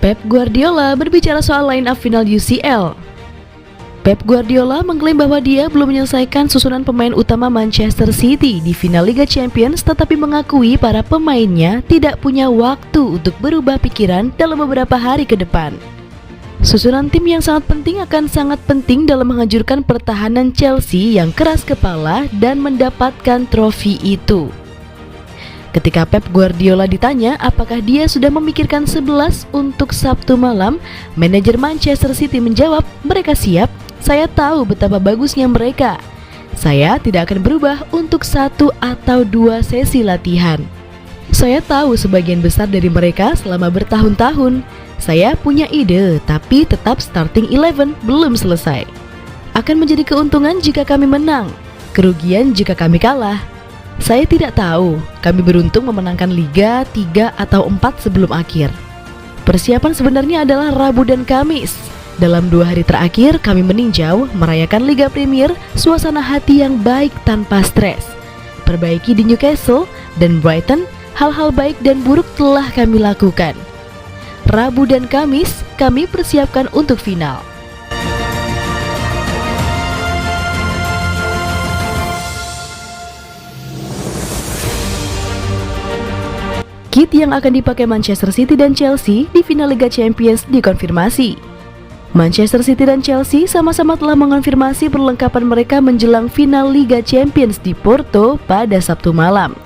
Pep Guardiola berbicara soal line-up final UCL. Pep Guardiola mengklaim bahwa dia belum menyelesaikan susunan pemain utama Manchester City di final Liga Champions, tetapi mengakui para pemainnya tidak punya waktu untuk berubah pikiran dalam beberapa hari ke depan. Susunan tim yang sangat penting dalam menghancurkan pertahanan Chelsea yang keras kepala dan mendapatkan trofi itu. Ketika Pep Guardiola ditanya apakah dia sudah memikirkan 11 untuk Sabtu malam, manajer Manchester City menjawab, "Mereka siap, saya tahu betapa bagusnya mereka. Saya tidak akan berubah untuk 1 atau 2 sesi latihan. Saya tahu sebagian besar dari mereka selama bertahun-tahun. Saya punya ide, tapi tetap starting 11 belum selesai. Akan menjadi keuntungan jika kami menang, kerugian jika kami kalah. Saya tidak tahu, kami beruntung memenangkan Liga 3 atau 4 sebelum akhir. Persiapan sebenarnya adalah Rabu dan Kamis. Dalam 2 hari terakhir kami meninjau, merayakan Liga Premier, suasana hati yang baik tanpa stres. Perbaiki di Newcastle dan Brighton, hal-hal baik dan buruk telah kami lakukan. Rabu dan Kamis kami persiapkan untuk final." Kit yang akan dipakai Manchester City dan Chelsea di final Liga Champions dikonfirmasi. Manchester City dan Chelsea sama-sama telah mengonfirmasi perlengkapan mereka menjelang final Liga Champions di Porto pada Sabtu malam.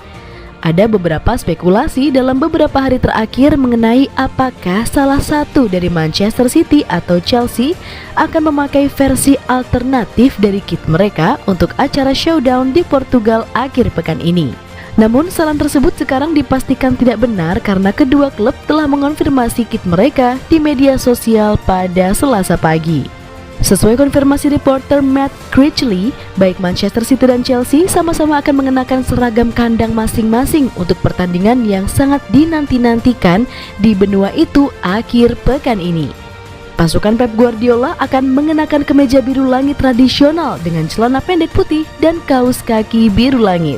Ada beberapa spekulasi dalam beberapa hari terakhir mengenai apakah salah satu dari Manchester City atau Chelsea akan memakai versi alternatif dari kit mereka untuk acara showdown di Portugal akhir pekan ini. Namun saran tersebut sekarang dipastikan tidak benar karena kedua klub telah mengonfirmasi kit mereka di media sosial pada Selasa pagi. Sesuai konfirmasi reporter Matt Critchley, baik Manchester City dan Chelsea sama-sama akan mengenakan seragam kandang masing-masing untuk pertandingan yang sangat dinanti-nantikan di benua itu akhir pekan ini. Pasukan Pep Guardiola akan mengenakan kemeja biru langit tradisional dengan celana pendek putih dan kaos kaki biru langit.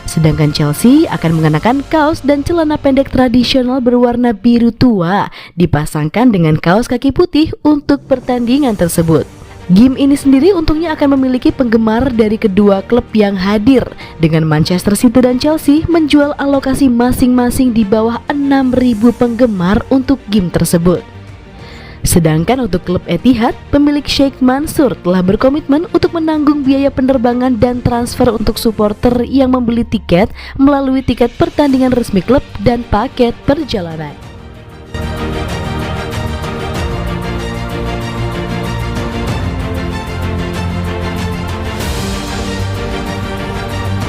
Sedangkan Chelsea akan mengenakan kaos dan celana pendek tradisional berwarna biru tua dipasangkan dengan kaos kaki putih untuk pertandingan tersebut. Game ini sendiri untungnya akan memiliki penggemar dari kedua klub yang hadir, dengan Manchester City dan Chelsea menjual alokasi masing-masing di bawah 6.000 penggemar untuk game tersebut. Sedangkan untuk klub Etihad, pemilik Sheikh Mansour telah berkomitmen untuk menanggung biaya penerbangan dan transfer untuk supporter yang membeli tiket melalui tiket pertandingan resmi klub dan paket perjalanan.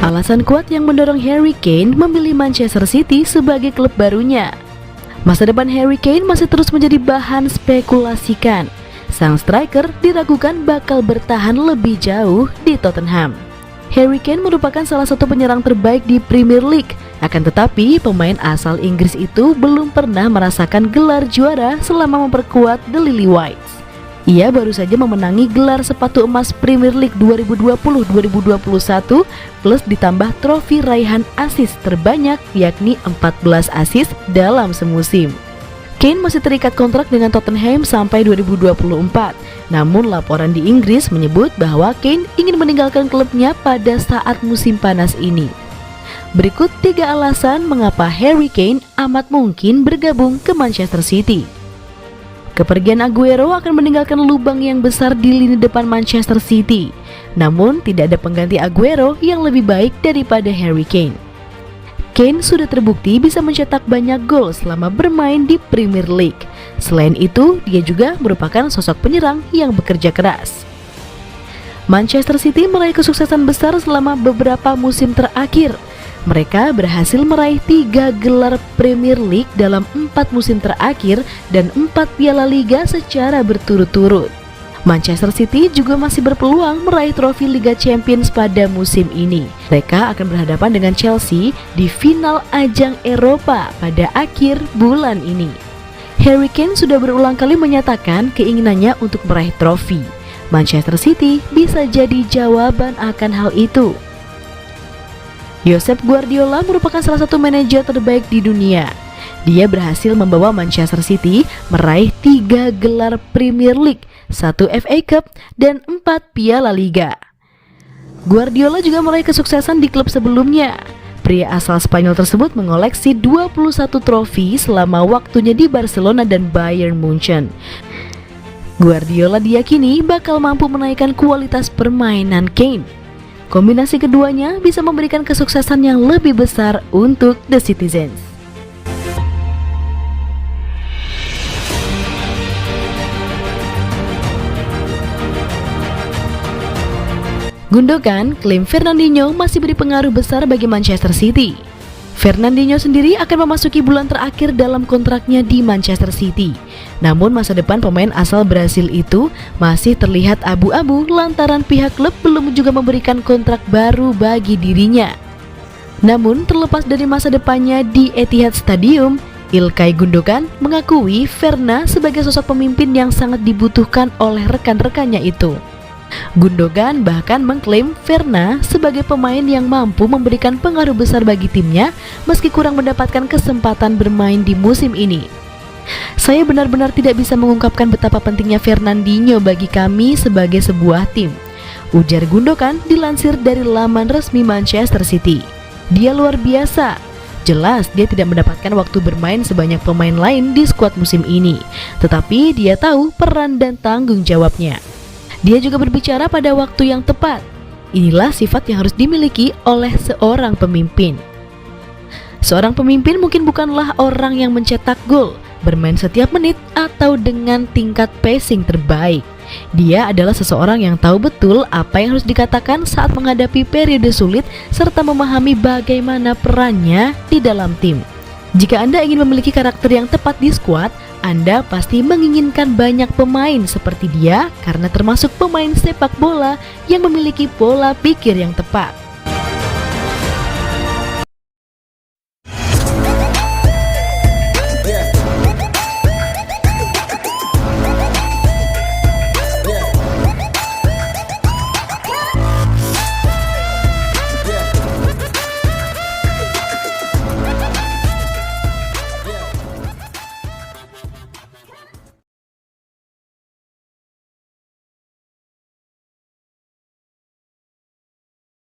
Alasan kuat yang mendorong Harry Kane memilih Manchester City sebagai klub barunya. Masa depan Harry Kane masih terus menjadi bahan spekulasikan. Sang striker diragukan bakal bertahan lebih jauh di Tottenham. Harry Kane merupakan salah satu penyerang terbaik di Premier League. Akan tetapi, pemain asal Inggris itu belum pernah merasakan gelar juara selama memperkuat The Lily Whites. Ia baru saja memenangi gelar sepatu emas Premier League 2020-2021 plus ditambah trofi raihan assist terbanyak yakni 14 assist dalam semusim. Kane masih terikat kontrak dengan Tottenham sampai 2024. Namun laporan di Inggris menyebut bahwa Kane ingin meninggalkan klubnya pada saat musim panas ini. Berikut 3 alasan mengapa Harry Kane amat mungkin bergabung ke Manchester City. Kepergian Aguero akan meninggalkan lubang yang besar di lini depan Manchester City. Namun tidak ada pengganti Aguero yang lebih baik daripada Harry Kane. Kane sudah terbukti bisa mencetak banyak gol selama bermain di Premier League. Selain itu, dia juga merupakan sosok penyerang yang bekerja keras. Manchester City meraih kesuksesan besar selama beberapa musim terakhir. Mereka berhasil meraih 3 gelar Premier League dalam 4 musim terakhir dan 4 Piala Liga secara berturut-turut. Manchester City juga masih berpeluang meraih trofi Liga Champions pada musim ini. Mereka akan berhadapan dengan Chelsea di final ajang Eropa pada akhir bulan ini. Harry Kane sudah berulang kali menyatakan keinginannya untuk meraih trofi. Manchester City bisa jadi jawaban akan hal itu. Josep Guardiola merupakan salah satu manajer terbaik di dunia. Dia berhasil membawa Manchester City meraih 3 gelar Premier League, 1 FA Cup, dan 4 Piala Liga. Guardiola juga meraih kesuksesan di klub sebelumnya. Pria asal Spanyol tersebut mengoleksi 21 trofi selama waktunya di Barcelona dan Bayern Munchen. Guardiola diyakini bakal mampu menaikkan kualitas permainan Kane. Kombinasi keduanya bisa memberikan kesuksesan yang lebih besar untuk The Citizens. Gundogan klaim Fernandinho masih beri pengaruh besar bagi Manchester City. Fernandinho sendiri akan memasuki bulan terakhir dalam kontraknya di Manchester City. Namun masa depan pemain asal Brasil itu masih terlihat abu-abu lantaran pihak klub belum juga memberikan kontrak baru bagi dirinya. Namun terlepas dari masa depannya di Etihad Stadium, Ilkay Gundogan mengakui Ferna sebagai sosok pemimpin yang sangat dibutuhkan oleh rekan-rekannya itu. Gundogan bahkan mengklaim Ferna sebagai pemain yang mampu memberikan pengaruh besar bagi timnya meski kurang mendapatkan kesempatan bermain di musim ini. Saya benar-benar tidak bisa mengungkapkan betapa pentingnya Fernandinho bagi kami sebagai sebuah tim, ujar Gundogan dilansir dari laman resmi Manchester City. Dia luar biasa. Jelas dia tidak mendapatkan waktu bermain sebanyak pemain lain di skuad musim ini, tetapi dia tahu peran dan tanggung jawabnya. Dia juga berbicara pada waktu yang tepat. Inilah sifat yang harus dimiliki oleh seorang pemimpin. Seorang pemimpin mungkin bukanlah orang yang mencetak gol, bermain setiap menit, atau dengan tingkat passing terbaik. Dia adalah seseorang yang tahu betul apa yang harus dikatakan saat menghadapi periode sulit serta memahami bagaimana perannya di dalam tim. Jika Anda ingin memiliki karakter yang tepat di skuad, Anda pasti menginginkan banyak pemain seperti dia karena termasuk pemain sepak bola yang memiliki pola pikir yang tepat.